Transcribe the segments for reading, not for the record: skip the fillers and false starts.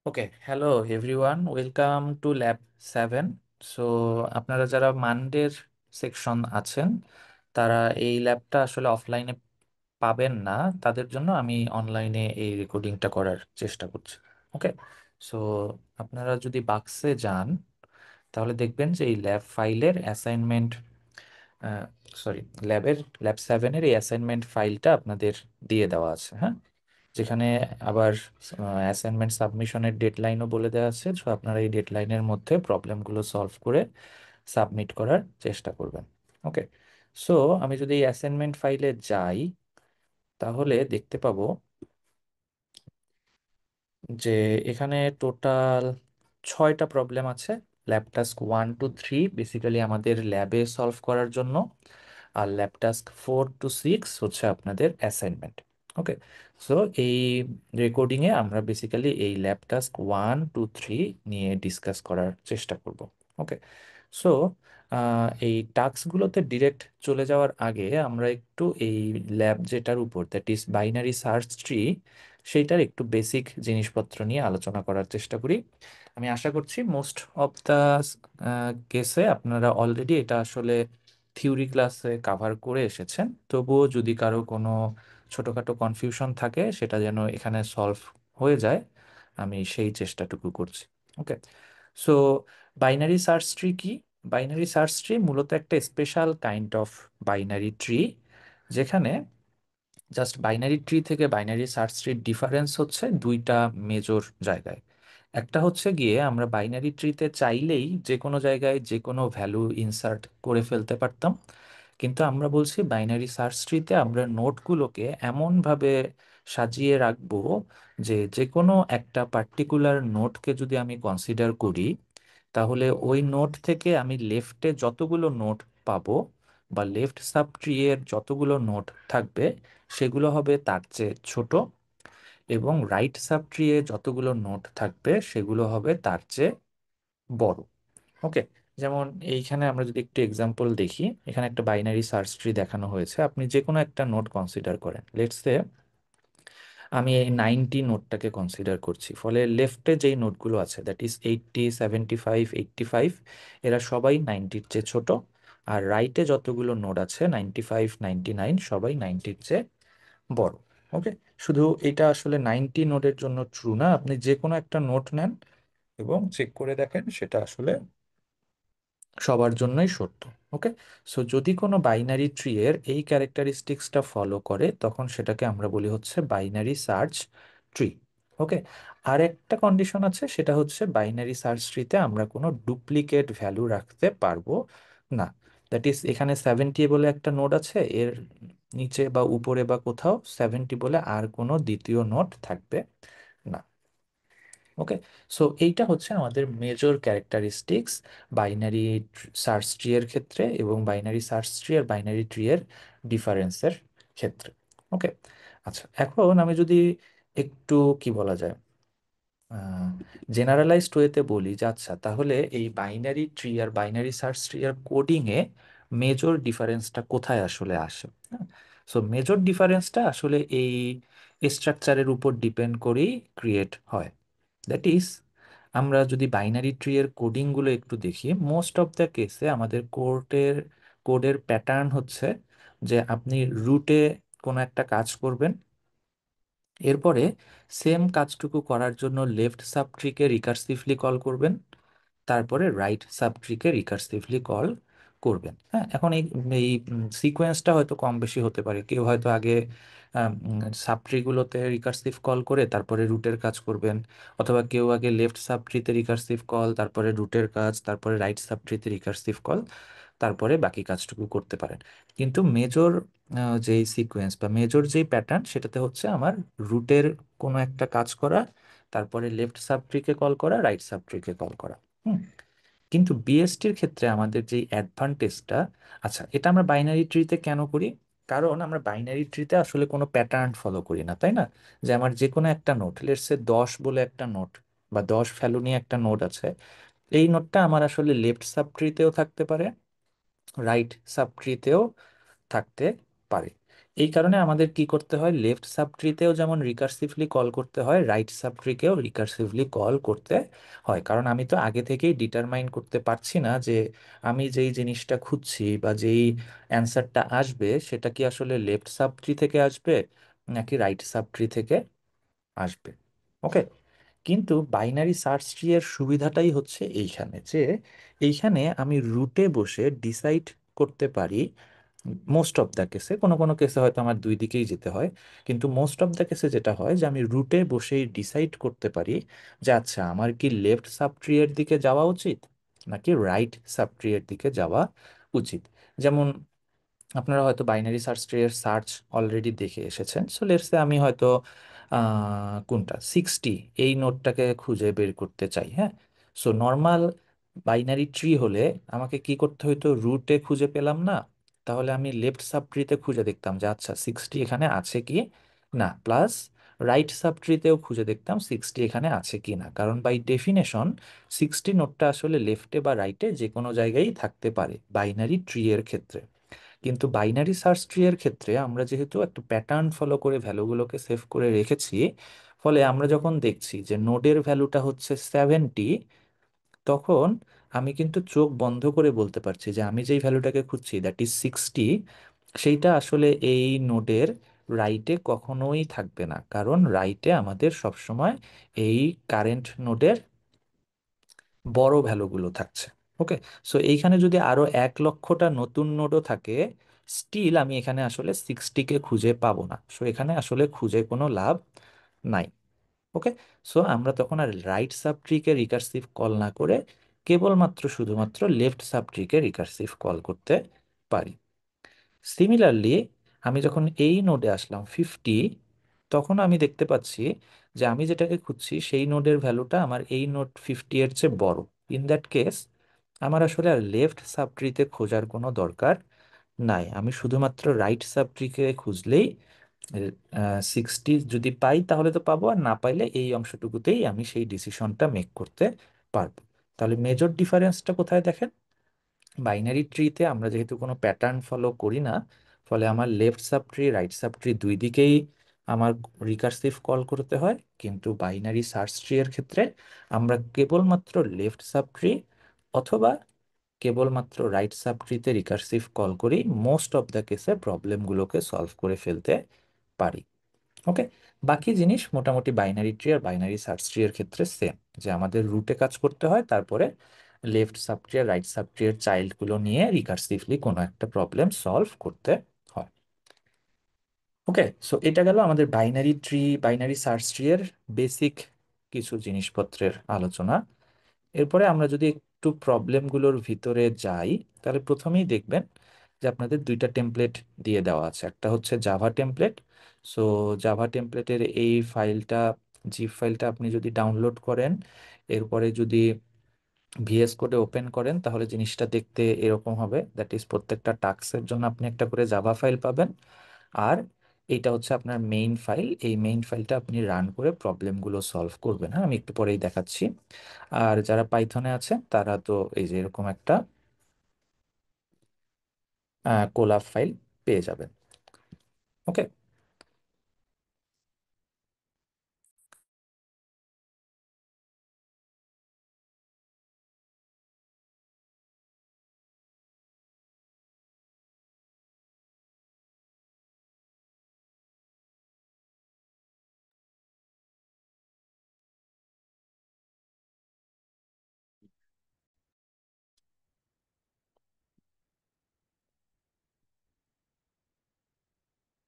Okay, hello everyone, welcome to lab 7। So আপনারা যারা মানডের section আছেন তারা এই ল্যাবটা আসলে অফলাইনে পাবেন না, তাদের জন্য আমি অনলাইনে এই রেকর্ডিংটা করার চেষ্টা করছি। ওকে, সো আপনারা যদি বাক্সে যান তাহলে দেখবেন যে এই ল্যাব ফাইলের অ্যাসাইনমেন্ট, সরি, ল্যাব 7-এর এই অ্যাসাইনমেন্ট ফাইলটা আপনাদের দিয়ে দেওয়া আছে। হ্যাঁ, যেখানে আবার অ্যাসাইনমেন্ট সাবমিশনের ডেডলাইনও বলে দেওয়া আছে। সো আপনারা এই ডেডলাইনের মধ্যে প্রবলেমগুলো সলভ করে সাবমিট করার চেষ্টা করবেন। ওকে, সো আমি যদি এই অ্যাসাইনমেন্ট ফাইলে যাই তাহলে দেখতে পাবো যে এখানে টোটাল 6টা প্রবলেম আছে। ল্যাব টাস্ক 1 to 3 বেসিক্যালি আমাদের ল্যাবে সলভ করার জন্য, আর ল্যাব টাস্ক 4 to 6 হচ্ছে আপনাদের অ্যাসাইনমেন্ট। ওকে, সো এই রেকর্ডিংয়ে আমরা বেসিক্যালি এই ল্যাব টাস্ক 1 to 3 নিয়ে ডিসকাস করার চেষ্টা করব। ওকে, সো এই টাস্কগুলোতে ডিরেক্ট চলে যাওয়ার আগে আমরা একটু এই ল্যাব যেটার উপর, that is binary search tree, সেইটার একটু বেসিক জিনিসপত্র নিয়ে আলোচনা করার চেষ্টা করি। আমি আশা করছি মোস্ট অফ দ্য কেসে আপনারা অলরেডি এটা আসলে থিওরি ক্লাসে কাভার করে এসেছেন। তবুও যদি কারো কোনো ছোটোখাটো কনফিউশন থাকে সেটা যেন এখানে সলভ হয়ে যায়, আমি সেই চেষ্টাটুকু করছি। ওকে, সো বাইনারি সার্চ ট্রি কি? বাইনারি সার্চ ট্রি মূলত একটা special kind of binary tree, যেখানে জাস্ট বাইনারি ট্রি থেকে বাইনারি সার্চ ট্রির ডিফারেন্স হচ্ছে দুইটা মেজর জায়গায়। একটা হচ্ছে গিয়ে আমরা বাইনারি ট্রিতে চাইলেই যে কোনো জায়গায় যে কোনো ভ্যালু ইনসার্ট করে ফেলতে পারতাম, কিন্তু আমরা বলছি বাইনারি সার্চ ট্রিতে আমরা নোটগুলোকে এমনভাবে সাজিয়ে রাখবো যে যে কোনো একটা পার্টিকুলার নোটকে যদি আমি কনসিডার করি, তাহলে ওই নোট থেকে আমি লেফটে যতগুলো নোট পাবো বা লেফট সাব ট্রি এর যতগুলো নোট থাকবে সেগুলো হবে তার চেয়ে ছোট, এবং রাইট সাব ট্রি এ যতগুলো নোট থাকবে সেগুলো হবে তার চেয়ে বড়। ওকে, যেমন এইখানে আমরা যদি একটু এক্সাম্পল দেখি, এখানে একটা বাইনারি সার্চ ট্রি দেখানো হয়েছে। আপনি যে কোনো একটা নোট কনসিডার করেন, লেটস সে আমি এই 90 নোটটাকে কনসিডার করছি, ফলে লেফটে যেই নোটগুলো আছে, দ্যাট ইজ 80, 75, 85, এরা সবাই 90-র চেয়ে ছোট। আর রাইটে যতগুলো নোট আছে 95, 99 সবাই 90-র চেয়ে বড়। ওকে, শুধু এটা আসলে 90 নোটের জন্য ট্রু না, আপনি যে কোনো একটা নোট নেন এবং চেক করে দেখেন সেটা আসলে সবার জন্যই সত্য। ওকে, সো যদি কোনো বাইনারি ট্রি এর এই ক্যারেক্টারিস্টিক্সটা ফলো করে তখন সেটাকে আমরা বলি হচ্ছে বাইনারি সার্চ ট্রি। ওকে, আর একটা কন্ডিশন আছে, সেটা হচ্ছে বাইনারি সার্চ ট্রিতে আমরা কোনো ডুপ্লিকেট ভ্যালু রাখতে পারবো না। দ্যাট ইজ এখানে 70 বলে একটা নোড আছে, এর নিচে বা উপরে বা কোথাও 70 বলে আর কোনো দ্বিতীয় নোড থাকবে না। ওকে, সো এইটা হচ্ছে আমাদের major characteristics binary search tree এর ক্ষেত্রে এবং বাইনারি সার্চ ট্রি আর বাইনারি ট্রি এর ডিফারেন্সের ক্ষেত্রে। ওকে, আচ্ছা, এখন আমি যদি একটু কি বলা যায় জেনারেলাইজড ওয়েতে বলি যে আচ্ছা তাহলে এই বাইনারি ট্রি আর বাইনারি সার্চ ট্রি এর কোডিং এ মেজর ডিফারেন্সটা কোথায় আসলে আসে? সো মেজর ডিফারেন্সটা আসলে এই স্ট্রাকচারের উপর ডিপেন্ড করেই ক্রিয়েট হয়। দ্যাট ইজ আমরা যদি বাইনারি ট্রি এর কোডিংগুলো একটু দেখি, মোস্ট অফ দ্য কেসে আমাদের কোডের প্যাটার্ন হচ্ছে যে আপনি রুটে কোনো একটা কাজ করবেন, এরপরে সেম কাজটুকু করার জন্য লেফট সাব ট্রিকে রিকার্সিভলি কল করবেন, তারপরে রাইট সাব ট্রিকে রিকার্সিভলি কল করবেন। হ্যাঁ, এখন এই এই সিকোয়েন্সটা হয়তো কম বেশি হতে পারে। কেউ হয়তো আগে সাব ট্রিগুলোতে রিকার্সিভ কল করে তারপরে রুটের কাজ করবেন, অথবা কেউ আগে লেফট সাব ট্রিতে রিকার্সিভ কল, তারপরে রুটের কাজ, তারপরে রাইট সাব ট্রিতে রিকার্সিভ কল, তারপরে বাকি কাজটুকু করতে পারেন। কিন্তু মেজর যেই সিকোয়েন্স বা মেজর যেই প্যাটার্ন সেটাতে হচ্ছে আমার রুটের কোনো একটা কাজ করা, তারপরে লেফট সাব ট্রিকে কল করা, রাইট সাব ট্রিকে কল করা। হুম, কিন্তু বিএসটির ক্ষেত্রে আমাদের যে অ্যাডভান্টেজটা, আচ্ছা এটা আমরা বাইনারি ট্রিতে কেন করি? কারণ আমরা বাইনারি ট্রিতে আসলে কোনো প্যাটার্ন ফলো করি না, তাই না? যে আমার যে কোনো একটা নোট, লেটস সে 10 বলে একটা নোট বা 10 ভ্যালু নিয়ে একটা নোট আছে, এই নোটটা আমার আসলে লেফট সাব ট্রিতেও থাকতে পারে, রাইট সাব ট্রিতেও থাকতে পারে। এই কারণে আমাদের কি করতে হয়, লেফট সাবট্রিতেও যেমন রিকার্সিভলি কল করতে হয়, রাইট সাবট্রিকেও রিকার্সিভলি কল করতে হয়। কারণ আমি তো আগে থেকেই ডিটারমাইন করতে পারছি না যে আমি যেই জিনিসটা খুঁজছি বা যেই অ্যান্সারটা আসবে সেটা কি আসলে লেফট সাবট্রি থেকে আসবে নাকি রাইট সাবট্রি থেকে আসবে। ওকে। কিন্তু বাইনারি সার্চ ট্রি এর সুবিধাটাই হচ্ছে এইখানে যে এইখানে আমি রুটে বসে ডিসাইড করতে পারি। মোস্ট অফ দ্য কেসে, কোনো কোনো কেসে হয়তো আমার দুই দিকেই যেতে হয়, কিন্তু মোস্ট অফ দ্য কেসে যেটা হয় যে আমি রুটে বসেই ডিসাইড করতে পারি যে আচ্ছা আমার কি লেফট সাব ট্রি এর দিকে যাওয়া উচিত নাকি রাইট সাব ট্রি এর দিকে যাওয়া উচিত। যেমন আপনারা হয়তো বাইনারি সার্চ ট্রি এর সার্চ অলরেডি দেখে এসেছেন। সো লেটস সে আমি হয়তো কোনটা 60 এই নোটটাকে খুঁজে বের করতে চাই। হ্যাঁ, সো নর্মাল বাইনারি ট্রি হলে আমাকে কি করতে হতো, রুটে খুঁজে পেলাম না, তাহলে আমি লেফট সাব ট্রিতে খুঁজে দেখতাম যে আচ্ছা 60 এখানে আছে কি না, প্লাস রাইট সাব ট্রিতেও খুঁজে দেখতাম 60 এখানে আছে কি না। কারণ বাই ডেফিনেশন 60 নোটটা আসলে লেফটে বা রাইটে যে কোনো জায়গায় থাকতে পারে বাইনারি ট্রি এর ক্ষেত্রে। কিন্তু বাইনারি সার্চ ট্রি এর ক্ষেত্রে আমরা যেহেতু একটা প্যাটার্ন ফলো করে ভ্যালুগুলোকে সেভ করে রেখেছি, ফলে আমরা যখন দেখছি যে নোডের ভ্যালুটা হচ্ছে 70, তখন আমি কিন্তু চোখ বন্ধ করে বলতে পারছি যে আমি যেই ভ্যালুটাকে খুঁজছি দ্যাট ইজ 60, সেইটা আসলে এই নোডের রাইটে কখনোই থাকবে না। কারণ রাইটে আমাদের সবসময় এই কারেন্ট নোডের বড় ভ্যালুগুলো থাকছে। ওকে। সো এইখানে যদি আরো 1 লক্ষটা নতুন নোডও থাকে, স্টিল আমি এখানে আসলে 60কে খুঁজে পাবো না। সো এখানে আসলে খুঁজে কোনো লাভ নাই। ওকে। সো আমরা তখন আর রাইট সাব ট্রিকে রিকার্সিভ কল না করে কেবলমাত্র শুধুমাত্র লেফট সাব ট্রিকে রিকার্সিভ কল করতে পারি। সিমিলারলি আমি যখন এই নোডে আসলাম 50, তখন আমি দেখতে পাচ্ছি যে আমি যেটাকে খুঁজছি সেই নোডের ভ্যালুটা আমার এই নোড 50 এর চেয়ে বড়। ইন দ্যাট কেস আমার আসলে আর লেফট সাবট্রিতে খোঁজার কোনো দরকার নাই, আমি শুধুমাত্র রাইট সাবট্রিকে খুঁজলেই 60 যদি পাই তাহলে তো পাবো, আর না পাইলে এই অংশটুকুতেই আমি সেই ডিসিশনটা মেক করতে পারবো। তাহলে মেজর ডিফারেন্সটা কোথায় দেখেন, বাইনারি ট্রিতে আমরা যেহেতু কোনো প্যাটার্ন ফলো করি না, ফলে আমার left sub tree right sub tree দুই দিকেই আমার রিকার্সিভ কল করতে হয়। কিন্তু বাইনারি সার্চ ট্রি এর ক্ষেত্রে আমরা কেবলমাত্র লেফট সাব ট্রি অথবা কেবলমাত্র রাইট সাব ট্রিতে রিকার্সিভ কল করেই মোস্ট অফ দ্য কেসে প্রবলেমগুলোকে সলভ করে ফেলতে পারি। ওকে। বাকি জিনিস মোটামুটি বাইনারি ট্রি আর বাইনারি সার্চ ট্রি এর ক্ষেত্রে সেম, যে আমাদের রুটে কাজ করতে হয়, তারপরে লেফট সাব ট্রি আর রাইট সাব ট্রি এর চাইল্ড গুলো নিয়ে রিকার্সিভলি কোনো একটা প্রবলেম সলভ করতে হয়। ওকে। সো এটা গেল আমাদের binary tree binary search tree এর বেসিক কিছু জিনিসপত্রের আলোচনা। এরপরে আমরা যদি একটু প্রবলেমগুলোর ভিতরে যাই, তাহলে প্রথমেই দেখবেন যে আপনাদের দুইটা টেমপ্লেট দিয়ে দেওয়া আছে। একটা হচ্ছে জাভা টেমপ্লেট। সো জাভা টেমপ্লেটের এই ফাইলটা, জিপ ফাইলটা আপনি যদি ডাউনলোড করেন, এরপরে যদি ভিএস কোডে ওপেন করেন, তাহলে জিনিসটা দেখতে এরকম হবে। দ্যাট ইজ প্রত্যেকটা টাস্কের জন্য আপনি একটা করে জাভা ফাইল পাবেন। আর এইটা হচ্ছে আপনার মেইন ফাইল, এই মেইন ফাইলটা আপনি রান করে প্রবলেমগুলো সলভ করবেন। হ্যাঁ, আমি একটু পরেই দেখাচ্ছি। আর যারা পাইথনে আছে তারা তো এই যে এরকম একটা কোলাব ফাইল পেয়ে যাবেন। ওকে।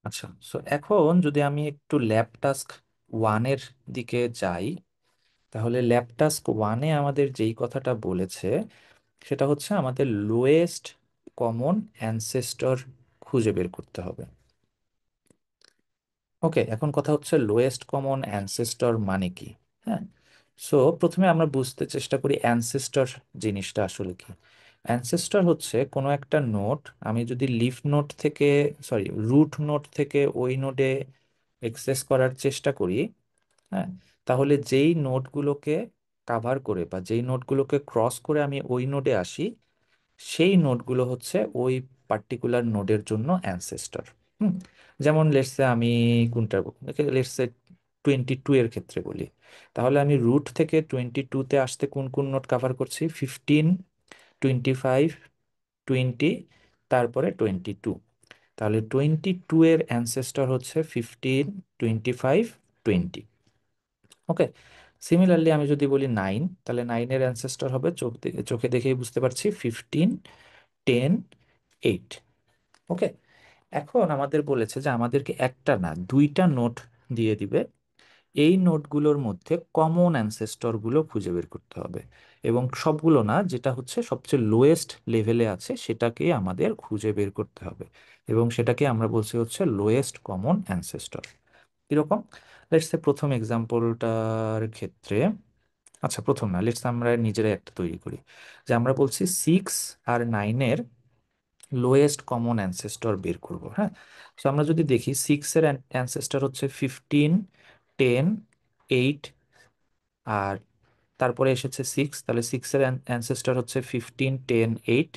আচ্ছা, সো এখন যদি আমি একটু ল্যাব টাস্ক ওয়ানের দিকে যাই, তাহলে ল্যাব টাস্ক ওয়ানে আমাদের যেই কথাটা বলেছে সেটা হচ্ছে আমাদের লোয়েস্ট কমন অ্যানসেস্টর খুঁজে বের করতে হবে। ওকে, এখন কথা হচ্ছে লোয়েস্ট কমন অ্যানসেস্টর মানে কি। হ্যাঁ, সো প্রথমে আমরা বুঝতে চেষ্টা করি অ্যানসেস্টর জিনিসটা আসলে কি। অ্যানসেস্টর হচ্ছে কোনো একটা নোড, আমি যদি লিফ নোড থেকে, সরি রুট নোড থেকে ওই নোডে অ্যাক্সেস করার চেষ্টা করি, হ্যাঁ, তাহলে যেই নোডগুলোকে কাভার করে বা যেই নোডগুলোকে ক্রস করে আমি ওই নোডে আসি, সেই নোডগুলো হচ্ছে ওই পার্টিকুলার নোডের জন্য অ্যানসেস্টর। হুম, যেমন লেটসে আমি কোনটা, লেটসে 22 এর ক্ষেত্রে বলি, তাহলে আমি রুট থেকে 22-তে আসতে কোন কোন নোট কাভার করছি? 15, 25, 20, তারপরে 22। তাহলে 22 এর অ্যানসেস্টর হচ্ছে 15, 25, 20। ওকে, সিমিলারলি আমি যদি বলি 9, তাহলে 9-এর অ্যানসেস্টর হবে, চোখে দেখেই বুঝতে পারছি, 15, 10, 8। ওকে, এখন আমাদের বলেছে যে আমাদেরকে একটা না দুইটা নোট দিয়ে দিবে, এই নোটগুলোর মধ্যে কমন অ্যানসেস্টর গুলো খুঁজে বের করতে হবে, এবং সবগুলো না, যেটা হচ্ছে সবচেয়ে লোয়েস্ট লেভেলে আছে সেটাকে আমাদের খুঁজে বের করতে হবে, এবং সেটাকে আমরা বলছি হচ্ছে লোয়েস্ট কমন অ্যানসেস্টর। এরকম, লেটস সে প্রথম এক্সাম্পলটার ক্ষেত্রে, আচ্ছা প্রথম না, লেটস আমরা নিজেরাই একটা তৈরি করি, যে আমরা বলছি 6 আর 9-এর লোয়েস্ট কমন অ্যানসেস্টর বের করব। হ্যাঁ, তো আমরা যদি দেখি 6-এর অ্যানসেস্টর হচ্ছে 15, 10, 8, আর তারপরে এসেছে 6, তাহলে 6-এর অ্যানসেস্টর হচ্ছে 15, 10, 8।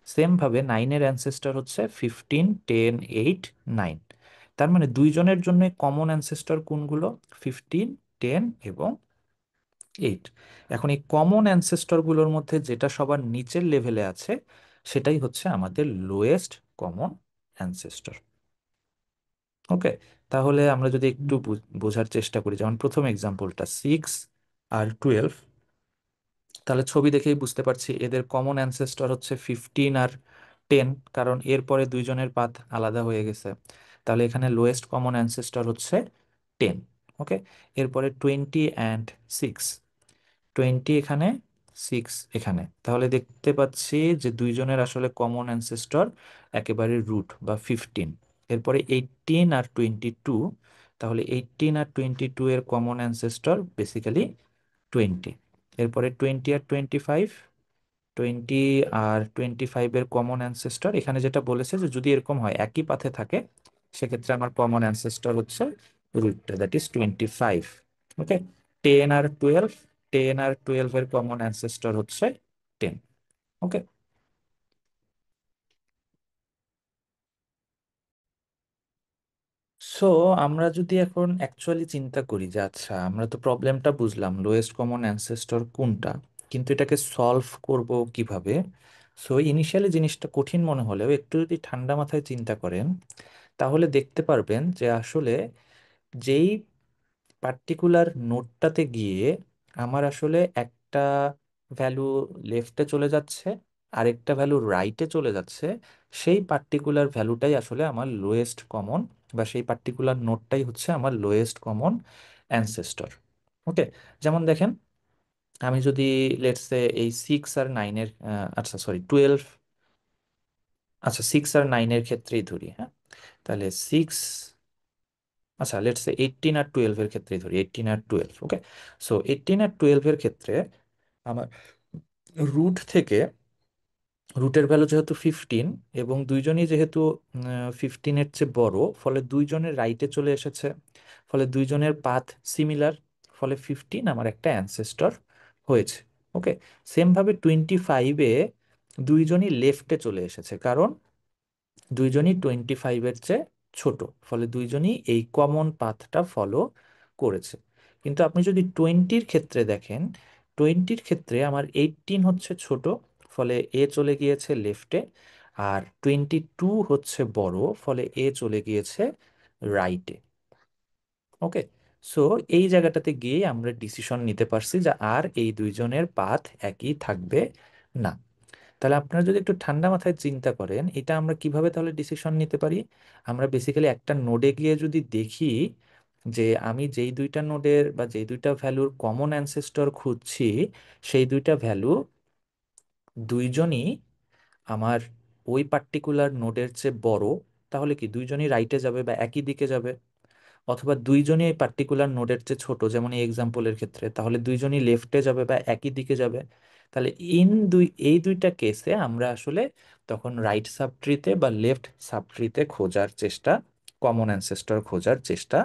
সেম ভাবে 9-এর অ্যানসেস্টর হচ্ছে 15, 10, 8, 9। তার মানে দুইজনের জন্য কমন অ্যানসেস্টর কোনগুলো? 15, 10 এবং 8। এখন এই কমন অ্যানসেস্টর গুলোর মধ্যে যেটা সবার নিচের লেভেলে আছে সেটাই হচ্ছে আমাদের লোয়েস্ট কমন অ্যানসেস্টর। ওকে, তাহলে আমরা যদি একটু বোঝার চেষ্টা করি, যেমন প্রথম এক্সাম্পলটা 6 আর 12, তাহলে ছবি দেখেই বুঝতে পারছি এদের কমন অ্যানসেস্টর হচ্ছে 15 আর 10, কারণ এরপরে দুইজনের পাথ আলাদা হয়ে গেছে। তাহলে এখানে লোয়েস্ট কমন অ্যানসেস্টর হচ্ছে 10। ওকে, এরপরে 20 অ্যান্ড 6, 20 এখানে, 6 এখানে, তাহলে দেখতে পাচ্ছি যে দুইজনের আসলে কমন অ্যানসেস্টর একেবারে রুট বা 15। এরপরে 18 আর 22, তাহলে 18 আর 22 এর কমন অ্যানসেস্টর বেসিক্যালি 20। এরপরে 20 আর 25, 20 আর 25-এর কমন অ্যানসেস্টর, এখানে যেটা বলেছে যে যদি এরকম হয় একই পাথে থাকে সেক্ষেত্রে আমার কমন অ্যানসেস্টর হচ্ছে রুটটা, দ্যাট ইজ 25। ওকে, 10 আর 12, 10 আর 12-এর কমন অ্যানসেস্টর হচ্ছে 10। ওকে, সো আমরা যদি এখন অ্যাকচুয়ালি চিন্তা করি যে আচ্ছা আমরা তো প্রবলেমটা বুঝলাম লোয়েস্ট কমন অ্যানসেস্টর কোনটা, কিন্তু এটাকে সলভ করব কিভাবে। সো ইনিশিয়ালি জিনিসটা কঠিন মনে হলেও একটু যদি ঠান্ডা মাথায় চিন্তা করেন তাহলে দেখতে পারবেন যে আসলে যেই পার্টিকুলার নোটটাতে গিয়ে আমার আসলে একটা ভ্যালু লেফটে চলে যাচ্ছে, আরেকটা ভ্যালু রাইটে চলে যাচ্ছে, সেই পার্টিকুলার ভ্যালুটাই আসলে আমার লোয়েস্ট কমন, বা সেই পার্টিকুলার নোটটাই হচ্ছে আমার লোয়েস্ট কমন অ্যানসেস্টর। ওকে, যেমন দেখেন, আমি যদি লেটস সে এই 6 আর 9-এর, আচ্ছা সরি 12, আচ্ছা 6 আর 9-এর ক্ষেত্রেই ধরি, হ্যাঁ, তাহলে 6, আচ্ছা লেটস সে 18 আর 12-এর ক্ষেত্রেই ধরি, 18 আর 12। ওকে, সো 18 আর 12-এর ক্ষেত্রে আমার রুট থেকে, রুটের ভ্যালু যেহেতু 15 এবং দুইজনই যেহেতু 15-এর চেয়ে বড়, ফলে দুইজনের রাইটে চলে এসেছে, ফলে দুইজনের পাথ সিমিলার, ফলে 15 আমার একটা অ্যানসেস্টর হয়েছে। ওকে, সেম ভাবে 25-এ দুইজনই লেফটে চলে এসেছে, কারণ দুইজনই 25-এর চেয়ে ছোট, ফলে দুইজনই এই কমন পাথটা ফলো করেছে। কিন্তু আপনি যদি 20-র ক্ষেত্রে দেখেন, 20-র ক্ষেত্রে আমার 18 হচ্ছে ছোট, ফলে এ চলে গিয়েছে লেফটে, আর 22 হচ্ছে বড়, ফলে এ চলে গিয়েছে রাইটে। ওকে, সো এই জায়গাটাতে গিয়ে আমরা ডিসিশন নিতে পারছি যে আর এই দুইজনের পাথ একই থাকবে না। তাহলে আপনারা যদি একটু ঠান্ডা মাথায় চিন্তা করেন এটা আমরা কিভাবে তাহলে ডিসিশন নিতে পারি, আমরা বেসিক্যালি একটা নোডে গিয়ে যদি দেখি যে আমি যেই দুইটা নোডের বা যেই দুইটা ভ্যালুর কমন অ্যানসেস্টর খুঁজছি সেই দুইটা ভ্যালু দুইজনই আমার ওই পার্টিকুলার নোডের চেয়ে বড়, তাহলে কি দুইজনই রাইটে যাবে বা একই দিকে যাবে, অথবা দুইজনই এই পার্টিকুলার নোডের চেয়ে ছোট যেমন এই এক্সাম্পলের ক্ষেত্রে, তাহলে দুইজনই লেফটে যাবে বা একই দিকে যাবে। তাহলে এই দুইটা কেসে আমরা আসলে তখন রাইট সাবট্রিতে বা লেফট সাবট্রিতে খোঁজার চেষ্টা, কমন অ্যানসেস্টর খোঁজার চেষ্টা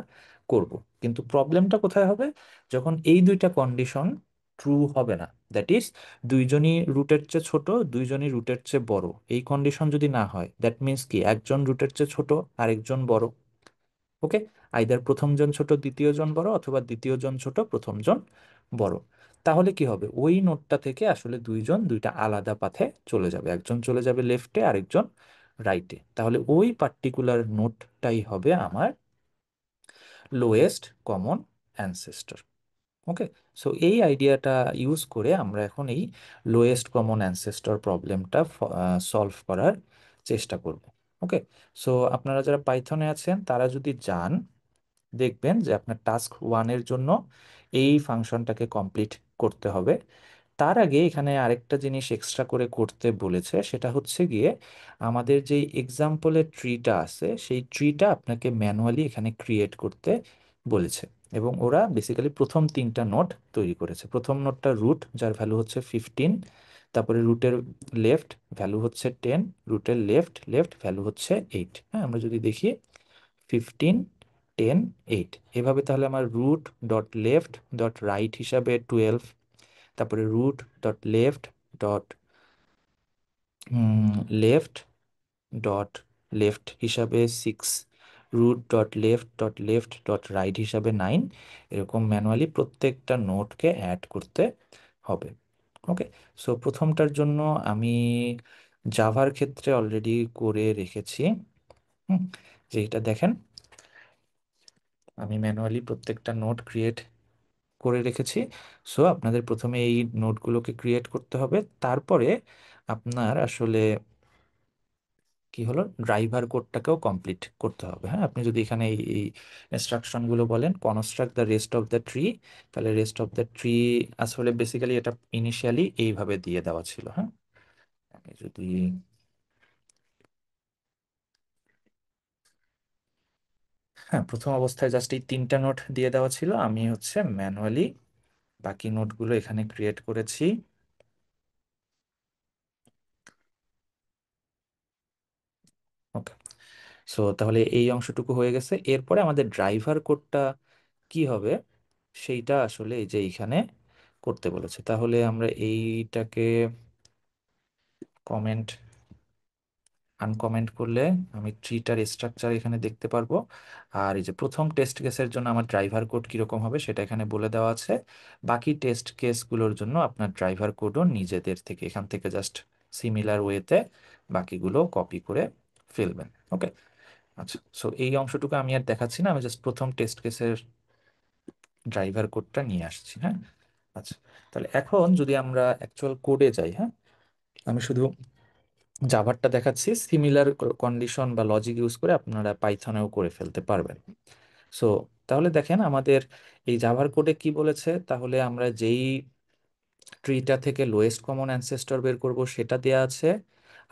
করব। কিন্তু প্রবলেমটা কোথায় হবে? যখন এই দুইটা কন্ডিশন ট্রু হবে না। দ্যাট ইজ দুইজনই রুটের চেয়ে ছোট, দুইজনই রুটের চেয়ে বড়। এই কন্ডিশন যদি না হয়, দ্যাট মিন্স কি একজন রুটের চেয়ে ছোট, আরেকজন বড়। ওকে, আইদার প্রথমজন ছোট দ্বিতীয়জন বড়, অথবা দ্বিতীয়জন ছোট প্রথমজন বড়। তাহলে কি হবে, ওই নোডটা থেকে আসলে দুইজন দুইটা আলাদা পাথে চলে যাবে, একজন চলে যাবে লেফটে, আরেকজন রাইটে। তাহলে ওই পার্টিকুলার নোডটাই হবে আমার লোয়েস্ট কমন অ্যানসেস্টর। ওকে, সো এই আইডিয়াটা ইউজ করে আমরা এখন এই লোয়েস্ট কমন অ্যানসেস্টর প্রবলেমটা সলভ করার চেষ্টা করব। ওকে, সো আপনারা যারা পাইথনে আছেন তারা যদি যান, দেখবেন যে আপনার টাস্ক ওয়ানের জন্য এই ফাংশনটাকে কমপ্লিট করতে হবে। তার আগে এখানে আরেকটা জিনিস এক্সট্রা করে করতে বলেছে, সেটা হচ্ছে গিয়ে আমাদের যেই এক্সাম্পলের ট্রিটা আছে সেই ট্রিটা আপনাকে ম্যানুয়ালি এখানে ক্রিয়েট করতে বলেছে। এবং ওরা বেসিক্যালি প্রথম তিনটা নোড তৈরি করেছে। প্রথম নোডটা রুট, যার ভ্যালু হচ্ছে 15। তারপরে রুটের লেফট ভ্যালু হচ্ছে 10, রুটের লেফট লেফট ভ্যালু হচ্ছে 8। হ্যাঁ, আমরা যদি দেখি 15, 10, 8 এভাবে, তাহলে আমার root dot left dot right হিসাবে 12, তারপরে root dot left dot left dot left হিসাবে 6, root dot left dot left dot right হিসাবে 9। এরকম ম্যানুয়ালি প্রত্যেকটা নোটকে অ্যাড করতে হবে। ওকে, সো প্রথমটার জন্য আমি জাভার ক্ষেত্রে অলরেডি করে রেখেছি। হুম, যে এটা দেখেন, আমি ম্যানুয়ালি প্রত্যেকটা নোট ক্রিয়েট করে রেখেছি। সো আপনাদের প্রথমে এই নোটগুলোকে ক্রিয়েট করতে হবে, তারপরে আপনার আসলে কি হলো, ড্রাইভার কোডটাকেও কমপ্লিট করতে হবে। হ্যাঁ, আপনি যদি এখানে এই ইনস্ট্রাকশনগুলো বলেন, construct the rest of the tree, তাহলে রেস্ট অফ দ্য ট্রি আসলে বেসিক্যালি এটা ইনিশিয়ালি এইভাবে দিয়ে দেওয়া ছিল। হ্যাঁ, আমি যদি, হ্যাঁ, প্রথম অবস্থায় জাস্ট এই তিনটা নোট দিয়ে দেওয়া ছিল, আমি হচ্ছে ম্যানুয়ালি বাকি নোটগুলো এখানে ক্রিয়েট করেছি। ওকে, সো তাহলে এই অংশটুকু হয়ে গেছে। এরপরে আমাদের ড্রাইভার কোডটা কি হবে সেইটা আসলে এই যে এইখানে করতে বলেছে। তাহলে আমরা এইটাকে কমেন্ট আনকমেন্ট করলে আমি ট্রিটার স্ট্রাকচার এখানে দেখতে পারবো। আর এই যে প্রথম টেস্ট কেসের জন্য আমার ড্রাইভার কোড কিরকম হবে সেটা এখানে বলে দেওয়া আছে। বাকি টেস্ট কেসগুলোর জন্য আপনার ড্রাইভার কোডও নিজেদের থেকে এখান থেকে জাস্ট সিমিলার ওয়েতে বাকিগুলো কপি করে ফেলবেন। ওকে, আচ্ছা, সো এই অংশটুকু আমি আর দেখাচ্ছি না, আমি জাস্ট প্রথম টেস্ট কেসের ড্রাইভার কোডটা নিয়ে আসছি। হ্যাঁ, আচ্ছা, তাহলে এখন যদি আমরা অ্যাকচুয়াল কোডে যাই, হ্যাঁ, আমি শুধু জাভারটা দেখাচ্ছি, সিমিলার কন্ডিশন বা লজিক ইউজ করে আপনারা পাইথনেও করে ফেলতে পারবেন। সো তাহলে দেখেন আমাদের এই জাভার কোডে কি বলেছে, তাহলে আমরা যেই ট্রিটা থেকে লোয়েস্ট কমন অ্যানসেস্টর বের করব সেটা দেয়া আছে,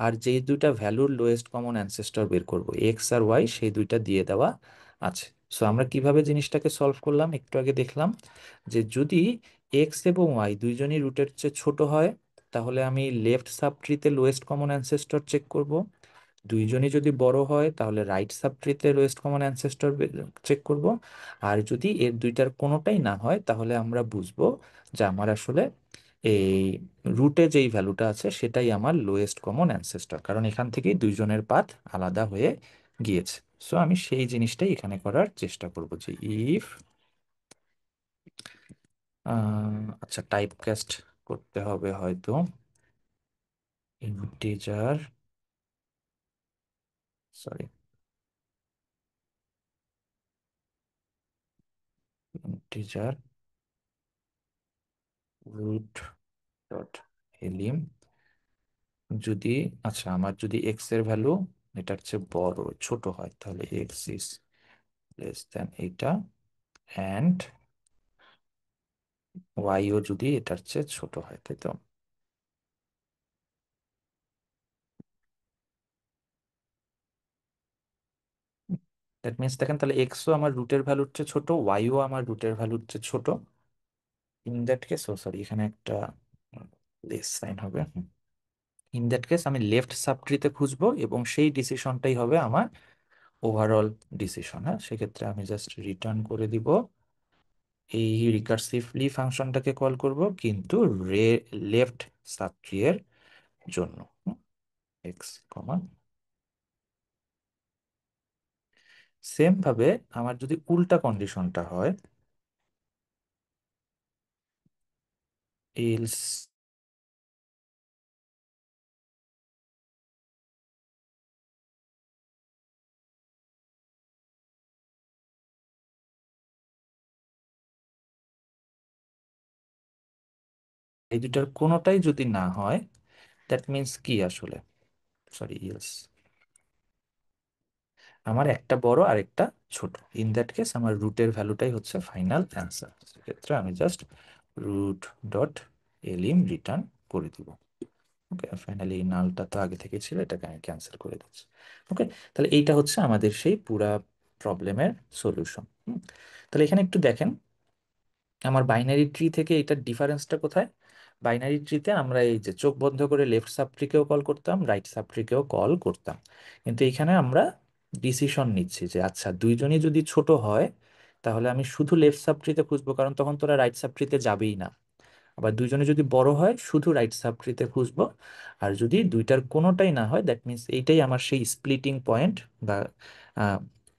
আর যেই দুইটা ভ্যালুর লোয়েস্ট কমন অ্যানসেস্টর বের করব এক্স আর ওয়াই, সেই দুইটা দিয়ে দেওয়া আছে। সো আমরা কিভাবে জিনিসটাকে সলভ করলাম একটু আগে দেখলাম, যে যদি এক্স এবং ওয়াই দুইজনই রুটের চেয়ে ছোট হয়, তাহলে আমি লেফট সাব ট্রিতে লোয়েস্ট কমন অ্যানসেস্টর চেক করব। দুইজনই যদি বড় হয় তাহলে রাইট সাব ট্রিতে লোয়েস্ট কমন অ্যানসেস্টর চেক করব। আর যদি এর দুইটার কোনোটাই না হয়, তাহলে আমরা বুঝবো যে আমার আসলে এই রুটে যেই ভ্যালুটা আছে সেটাই আমার লোয়েস্ট কমন অ্যানসেস্টর, কারণ এখান থেকেই দুইজনের পাথ আলাদা হয়ে গিয়েছে। সো আমি সেই জিনিসটাই এখানে করার চেষ্টা করব, যে ইফ, আচ্ছা, টাইপ কাস্ট করতে হবে হয়তো, integer, sorry, integer root dot elem, যদি, আচ্ছা, আমার যদি এক্স এর ভ্যালু এটার চেয়ে বড় ছোট হয়, তাহলে এক্স ইজ লেস দেন এইটা, অ্যান্ড ওয়াইও যদি এটার চেয়ে ছোট হয়, তাই তো? দ্যাট মিনস দেখেন, তাহলে এক্সও আমার রুটের ভ্যালুর চেয়ে ছোট, ওয়াইও আমার রুটের ভ্যালুর চেয়ে ছোট। In that case, oh sorry, এখানে একটা লেস সাইন হবে। ইন দ্যাট কেস আমি লেফট সাবট্রিতে খুঁজবো এবং সেই ডিসিশনটাই হবে আমার ওভারঅল ডিসিশন। হ্যাঁ, সেক্ষেত্রে আমি জাস্ট রিটার্ন করে দিব এই রিকার্সিভলি ফাংশনটাকে কল করব, কিন্তু লেফট সাবট্রি এর জন্য। এক্স কমা, সেম ভাবে আমার যদি উল্টা কন্ডিশনটা হয়, এলস এই দুটার কোনোটাই যদি না হয়, দ্যাট মিন্স কি আসলে, সরি ইলস, আমার একটা বড় আর একটা ছোট, ইন দ্যাট কেস আমার রুটের ভ্যালুটাই হচ্ছে ফাইনাল অ্যান্সার। সেক্ষেত্রে আমি জাস্ট রুট ডট এলিম রিটার্ন করে দিব। ওকে, ফাইনালি নালটা তো আগে থেকে ছিল, এটাকে আমি ক্যান্সেল করে দিচ্ছি। ওকে, তাহলে এইটা হচ্ছে আমাদের সেই পুরা প্রবলেমের সলিউশন। তাহলে এখানে একটু দেখেন আমার বাইনারি ট্রি থেকে এটার ডিফারেন্সটা কোথায়। বাইনারি ট্রিতে আমরা এই যে চোখ বন্ধ করে লেফট সাবট্রিকেও কল করতাম, রাইট সাবট্রিকেও কল করতাম, কিন্তু এখানে আমরা ডিসিশন নিচ্ছি যে আচ্ছা দুইজনই যদি ছোট হয় তাহলে আমি শুধু লেফট সাবট্রিতে খুঁজবো, কারণ তখন তোরা রাইট সাবট্রিতে যাবেই না। আবার দুইজনে যদি বড় হয় শুধু রাইট সাবট্রিতে খুঁজবো। আর যদি দুইটার কোনোটাই না হয়, দ্যাট মিন্স এইটাই আমার সেই স্প্লিটিং পয়েন্ট বা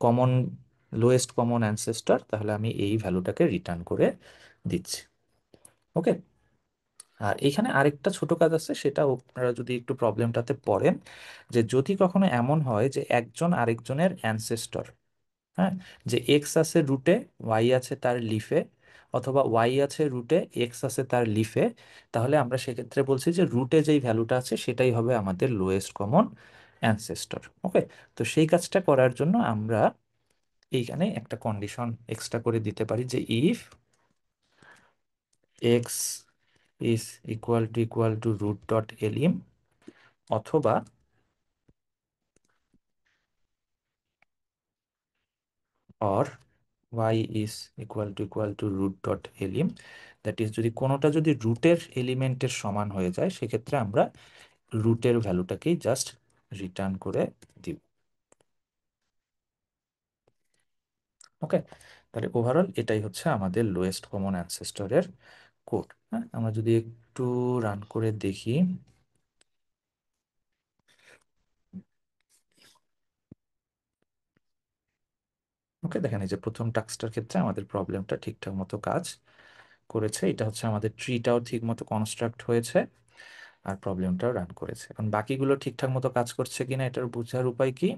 কমন, লোয়েস্ট কমন অ্যানসেস্টর, তাহলে আমি এই ভ্যালুটাকে রিটার্ন করে দিচ্ছি। ওকে, আর এখানে আরেকটা ছোট কাজ আছে, সেটা আপনারা যদি একটু প্রবলেমটাতে পড়েন, যে যদি কখনো এমন হয় যে একজন আরেকজনের অ্যানসেস্টর, হ্যাঁ, যে এক্স আছে রুটে, ওয়াই আছে তার লিফে, অথবা ওয়াই আছে রুটে, এক্স আছে তার লিফে, তাহলে আমরা সেক্ষেত্রে বলছি যে রুটে যেই ভ্যালুটা আছে সেটাই হবে আমাদের লোয়েস্ট কমন অ্যানসেস্টর। ওকে, তো সেই কাজটা করার জন্য আমরা এইখানে একটা কন্ডিশন এক্সট্রা করে দিতে পারি, যে if x is equal to root dot elem, অথবা or y is equal to root dot elim, that is যদি কোনোটা যদি রুটের এলিমেন্টের সমান হয়ে যায় সেক্ষেত্রে আমরা রুটের ভ্যালুটাকেই জাস্ট রিটার্ন করে দিব। ওকে, তাহলে ওভারঅল এটাই হচ্ছে আমাদের লোয়েস্ট কমন অ্যানসেস্টরের কোড। হ্যাঁ, আমরা যদি একটু রান করে দেখি। ওকে, দেখেন এই যে প্রথম টাস্কটার ক্ষেত্রে আমাদের প্রবলেমটা ঠিকঠাক মতো কাজ করেছে, এটা হচ্ছে আমাদের ট্রিটাও ঠিক মতো কনস্ট্রাক্ট হয়েছে, আর প্রবলেমটাও রান করেছে। এখন বাকিগুলো ঠিকঠাক মতো কাজ করছে কিনা এটার বোঝার উপায় কি,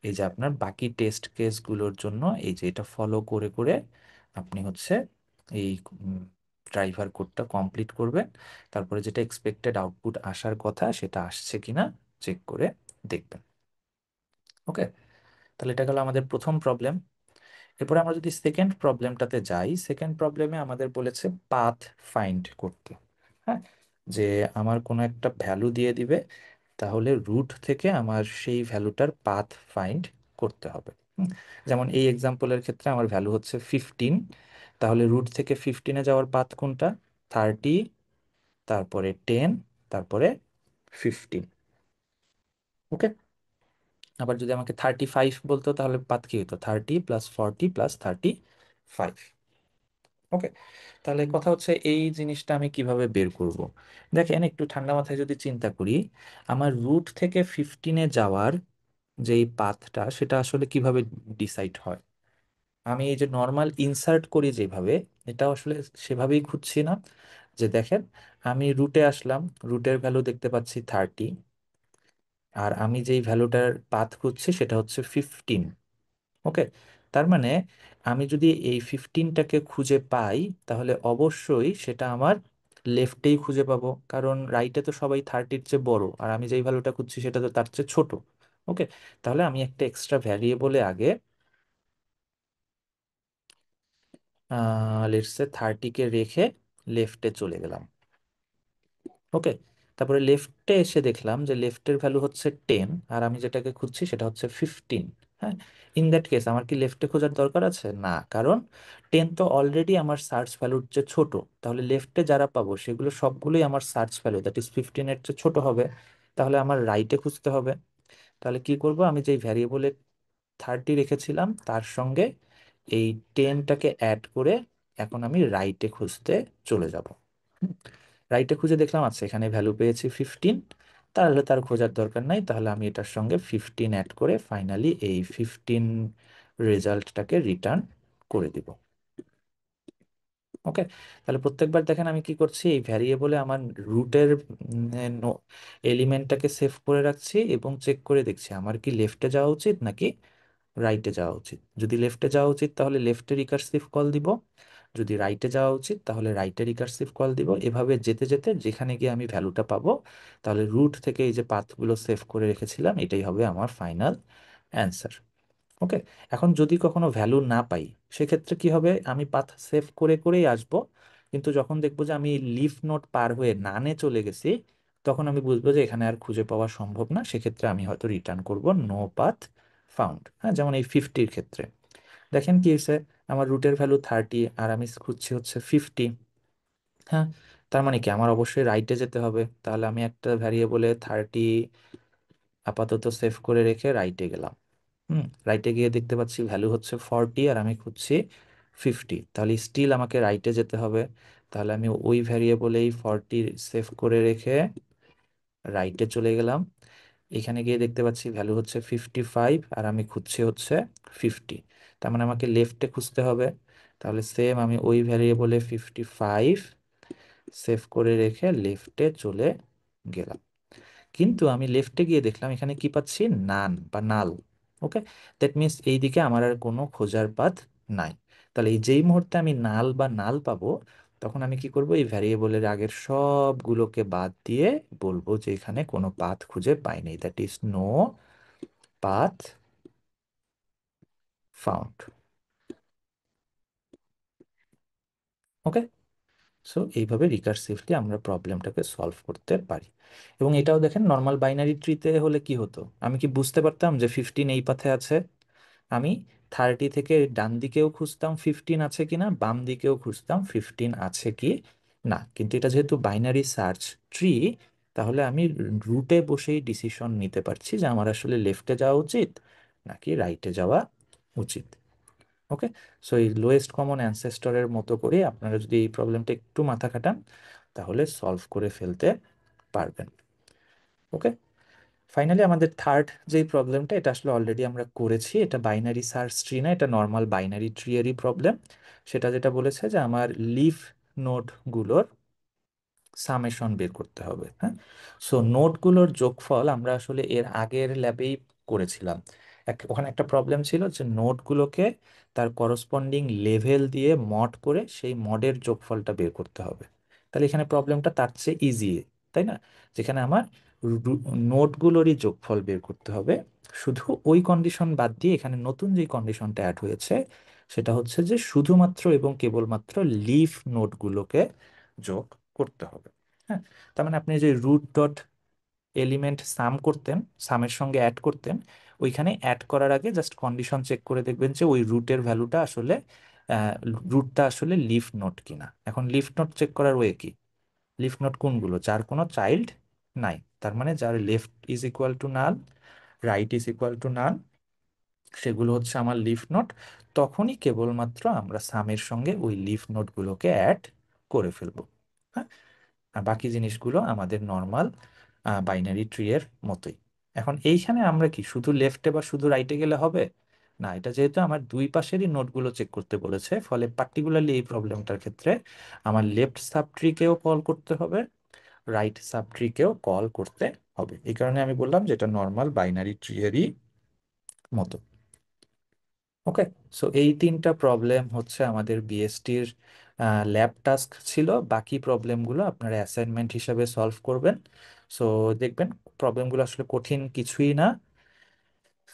এই যে আপনার বাকি টেস্ট কেসগুলোর জন্য এই যে এটা ফলো করে করে আপনি হচ্ছে এই ড্রাইভার কোডটা কমপ্লিট করবেন, তারপরে যেটা এক্সপেক্টেড আউটপুট আসার কথা সেটা আসছে কিনা চেক করে দেখবেন। ওকে, তাহলে এটা গেল আমাদের প্রথম প্রবলেম। এরপরে আমরা যদি সেকেন্ড প্রবলেমটাতে যাই, সেকেন্ড প্রবলেমে আমাদের বলেছে পাথ ফাইন্ড করতে। হ্যাঁ, যে আমার কোনো একটা ভ্যালু দিয়ে দিবে, তাহলে রুট থেকে আমার সেই ভ্যালুটার পাথ ফাইন্ড করতে হবে। যেমন এই এক্সাম্পলের ক্ষেত্রে আমার ভ্যালু হচ্ছে 15, তাহলে রুট থেকে 15-এ যাওয়ার পাথ কোনটা, 30, তারপরে 10, তারপরে 15। ওকে, আবার যদি আমাকে 35 বলতো তাহলে পাথ কি হতো, 30 + 40 + 35। ওকে, তাহলে কথা হচ্ছে এই জিনিসটা আমি কিভাবে বের করব। দেখেন একটু ঠান্ডা মাথায় যদি চিন্তা করি, আমার রুট থেকে 15-এ যাওয়ার যেই পাথটা সেটা আসলে কিভাবে ডিসাইড হয়। আমি এই যে নর্মাল ইনসার্ট করি যেভাবে, এটা আসলে সেভাবেই খুঁজছি না। যে দেখেন আমি রুটে আসলাম, রুটের ভ্যালু দেখতে পাচ্ছি 30, আর আমি যেই ভ্যালুটার পাথ খুঁজছি সেটা হচ্ছে 15। ওকে, তার মানে আমি যদি এই 15টাকে খুঁজে পাই তাহলে অবশ্যই সেটা আমার লেফটেই খুঁজে পাবো, কারণ রাইটে তো সবাই 30-এর চেয়ে বড়, আর আমি যেই ভ্যালুটা খুঁজছি সেটা তো তার চেয়ে ছোট। ওকে, তাহলে আমি একটা এক্সট্রা ভ্যারিয়েবলে আগে লেটস সে 30-কে রেখে লেফটে চলে গেলাম। ওকে, তারপরে লেফটে এসে দেখলাম যে লেফটের ভ্যালু হচ্ছে 10, আর আমি যেটাকে খুঁজছি সেটা হচ্ছে 15। হ্যাঁ, ইন দ্যাট কেস আমার কি লেফটে খোঁজার দরকার আছে? না, কারণ 10 তো অলরেডি আমার সার্চ ভ্যালুর চেয়ে ছোট, তাহলে লেফটে যারা পাবো সেগুলো সবগুলোই আমার সার্চ ভ্যালু দ্যাট ইজ 15-এর চেয়ে ছোট হবে, তাহলে আমার রাইটে খুঁজতে হবে। তাহলে কি করব, আমি যেই ভ্যারিয়েবলে 30 রেখেছিলাম তার সঙ্গে এই 10টাকে অ্যাড করে এখন আমি রাইটে খুঁজতে চলে যাব। রাইটে খুঁজে দেখলাম আচ্ছা এখানে ভ্যালু পেয়েছি 15, তাহলে তার খোঁজার দরকার নাই, তাহলে আমি এটার সঙ্গে 15 অ্যাড করে ফাইনালি এই 15 রেজাল্টটাকে রিটার্ন করে দিব। ওকে, তাহলে প্রত্যেকবার দেখেন আমি কি করছি, এই ভ্যারিয়েবলে আমার রুটের এলিমেন্টটাকে সেভ করে রাখছি এবং চেক করে দেখছি আমার কি লেফটে যাওয়া উচিত নাকি রাইটে যাওয়া উচিত। যদি লেফটে যাওয়া উচিত তাহলে লেফটে রিকার্সিভ কল দিব, যদি রাইটে যাওয়া উচিত তাহলে রাইটে রিকার্সিভ কল দিব। এভাবে যেতে যেতে যেখানে গিয়ে আমি ভ্যালুটা পাবো, তাহলে রুট থেকে এই যে পাথগুলো সেভ করে রেখেছিলাম এটাই হবে আমার ফাইনাল অ্যান্সার। ওকে, এখন যদি কখনো ভ্যালু না পাই সেক্ষেত্রে কি হবে, আমি পাথ সেভ করে করেই আসব, কিন্তু যখন দেখবো যে আমি লিফ নোড পার হয়ে নানে চলে গেছি, তখন আমি বুঝবো যে এখানে আর খুঁজে পাওয়া সম্ভব না, সেক্ষেত্রে আমি হয়তো রিটার্ন করব নো পাথ ফাউন্ড। হ্যাঁ, যেমন এই 50-র ক্ষেত্রে দেখেন কি হয়েছে, আমার রুটের ভ্যালু 30 আর আমি খুঁজছি হচ্ছে 50। হ্যাঁ, তার মানে কি আমার অবশ্যই রাইটে যেতে হবে, তাহলে আমি একটা ভ্যারিয়েবলে 30 আপাতত সেভ করে রেখে রাইটে গেলাম। রাইটে গিয়ে দেখতে পাচ্ছি ভ্যালু হচ্ছে 40 আর আমি খুঁজছি 50, তাহলে স্টিল আমাকে রাইটে যেতে হবে। তাহলে আমি ওই ভ্যারিয়েবলেই 40 সেভ করে রেখে রাইটে চলে গেলাম। এখানে গিয়ে দেখতে পাচ্ছি ভ্যালু হচ্ছে 55 আর আমি খুঁজছি হচ্ছে 50, তার মানে আমাকে লেফটে খুঁজতে হবে। তাহলে সেম আমি ওই ভ্যারিয়েবলে 55 সেভ করে রেখে লেফটে চলে গেলাম। কিন্তু আমি লেফটে গিয়ে দেখলাম এখানে কি পাচ্ছি, নান বা নাল। ওকে, দ্যাট মিনস এইদিকে আমার আর কোনো খোঁজার পাথ নাই। তাহলে এই যেই মুহূর্তে আমি নাল বা নাল পাবো, তখন আমি কি করব, এই ভ্যারিয়েবলের আগের সবগুলোকে বাদ দিয়ে বলবো যে এখানে কোনো পাথ খুঁজে পাইনি, that is no path found. Okay, so এইভাবে রিকারসিভলি আমরা প্রবলেমটাকে সলভ করতে পারি। এবং এটাও দেখেন নর্মাল বাইনারি ট্রিতে হলে কি হতো, আমি কি বুঝতে পারতাম যে 15 এই পাথে আছে, আমি 30 থেকে ডান দিকেও খুঁজতাম 15 আছে কিনা, বাম দিকেও খুঁজতাম 15 আছে কি না। কিন্তু এটা যেহেতু বাইনারি সার্চ ট্রি, তাহলে আমি রুটে বসেই ডিসিশন নিতে পারছি যে আমার আসলে লেফটে যাওয়া উচিত নাকি রাইটে যাওয়া উচিত। ওকে, সো এই লোয়েস্ট কমন অ্যানসেস্টরের মতো করে আপনারা যদি এই প্রবলেমটা একটু মাথা খাটান তাহলে সলভ করে ফেলতে পারবেন। ওকে, ফাইনালি আমাদের থার্ড যে প্রবলেমটা, এটা আসলে অলরেডি আমরা করেছি, এটা বাইনারি সার্চ ট্রি না, এটা নর্মাল বাইনারি ট্রিয়েরই প্রবলেম। সেটা যেটা বলেছে যে আমার লিফ নোডগুলোর সামেশন বের করতে হবে। হ্যাঁ, সো নোটগুলোর যোগফল আমরা আসলে এর আগের ল্যাবেই করেছিলাম। ওখানে একটা প্রবলেম ছিল যে নোটগুলোকে তার করসপন্ডিং লেভেল দিয়ে মড করে সেই মডের যোগফলটা বের করতে হবে। তাহলে এখানে প্রবলেমটা তার চেয়ে ইজি, তাই না, যেখানে আমার নোটগুলোরই যোগফল বের করতে হবে। শুধু ওই কন্ডিশন বাদ দিয়ে এখানে নতুন যে কন্ডিশনটা অ্যাড হয়েছে সেটা হচ্ছে যে শুধুমাত্র এবং কেবলমাত্র লিফ নোটগুলোকে যোগ করতে হবে। হ্যাঁ, তার মানে আপনি যে রুট ডট এলিমেন্ট সাম করতেন, সামের সঙ্গে অ্যাড করতেন, ওইখানে অ্যাড করার আগে জাস্ট কন্ডিশন চেক করে দেখবেন যে ওই রুটের ভ্যালুটা আসলে রুটটা আসলে লিফ নোট কিনা। এখন লিফ নোট চেক করার ওয়ে কি, লিফ নোট কোনগুলো, যার কোনো চাইল্ড নাই, তার মানে যার left is equal two null, right is equal two নাল, সেগুলো হচ্ছে আমার লিফ নোট। তখনই কেবলমাত্র আমরা সামের সঙ্গে ওই লিফ নোটগুলোকে অ্যাড করে ফেলবো। হ্যাঁ, আর বাকি জিনিসগুলো আমাদের নর্মাল বাইনারি ট্রি এর মতোই। এখন এইখানে আমরা কি শুধু লেফটে বা শুধু রাইটে গেলে হবে না, এটা যেহেতু আমার দুই পাশেরই নোটগুলো চেক করতে বলেছে, ফলে পার্টিকুলারলি এই প্রবলেমটার ক্ষেত্রে আমার লেফট সাব ট্রিকেও কল করতে হবে, রাইট সাব ট্রিকেও কল করতে হবে। এই কারণে আমি বললাম যে এটা নর্মাল বাইনারি ট্রি এরই মতো। ওকে, সো এই তিনটা প্রবলেম হচ্ছে আমাদের বিএসটির ল্যাব টাস্ক ছিল। বাকি প্রবলেমগুলো আপনারা অ্যাসাইনমেন্ট হিসাবে সলভ করবেন। সো দেখবেন প্রবলেমগুলো আসলে কঠিন কিছুই না,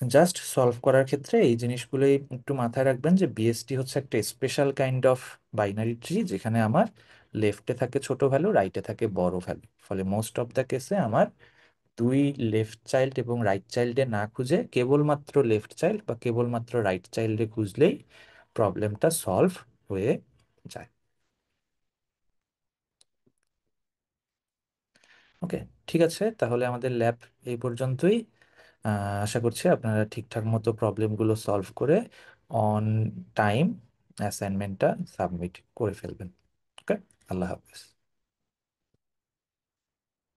জাস্ট সলভ করার ক্ষেত্রে এই জিনিসগুলোই একটু মাথায় রাখবেন যে বিএসটি হচ্ছে একটা special kind of binary tree, যেখানে আমার লেফটে থাকে ছোট ভ্যালু, রাইটে থাকে বড় ভ্যালু। ফলে মোস্ট অফ দ্য কেসে আমার দুই লেফট চাইল্ড এবং রাইট চাইল্ডে না খুঁজে কেবলমাত্র লেফট চাইল্ড বা কেবলমাত্র রাইট চাইল্ডে খুঁজলেই প্রবলেমটা সলভ হয়ে যায়। ওকে, ঠিক আছে, তাহলে আমাদের ল্যাব এই পর্যন্তই। আশা করছি আপনারা ঠিকঠাক মতো প্রবলেমগুলো সলভ করে অন টাইম অ্যাসাইনমেন্টটা সাবমিট করে ফেলবেন। ওকে, আল্লাহ হাফেজ।